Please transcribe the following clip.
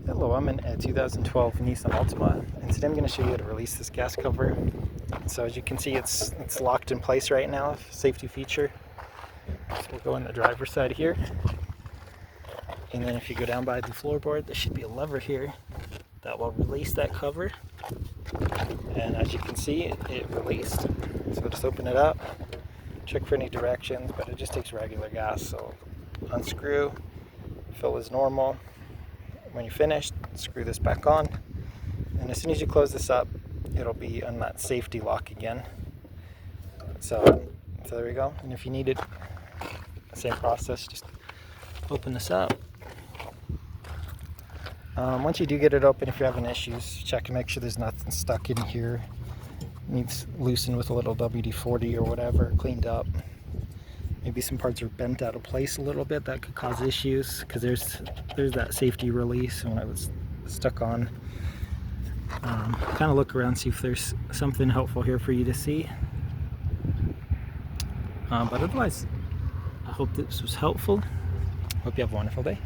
Hello, I'm in a 2012 Nissan Altima, and today I'm going to show you how to release this gas cover. So as you can see, it's locked in place right now, safety feature. So we'll go on the driver's side here, and then if you go down by the floorboard, there should be a lever here that will release that cover. And as you can see, it released. So just open it up, check for any directions, but it just takes regular gas. So unscrew, fill as normal. When you're finished, screw this back on, and as soon as you close this up, it'll be on that safety lock again. So there we go. And if you needed the same process, just open this up. Once you do get it open, if you're having issues, check and make sure there's nothing stuck in here. It needs loosened with a little WD-40 or whatever, cleaned up. Maybe some parts are bent out of place a little bit. That could cause issues because there's that safety release when it was stuck on. Kind of look around, see if there's something helpful here for you to see. But otherwise, I hope this was helpful. Hope you have a wonderful day.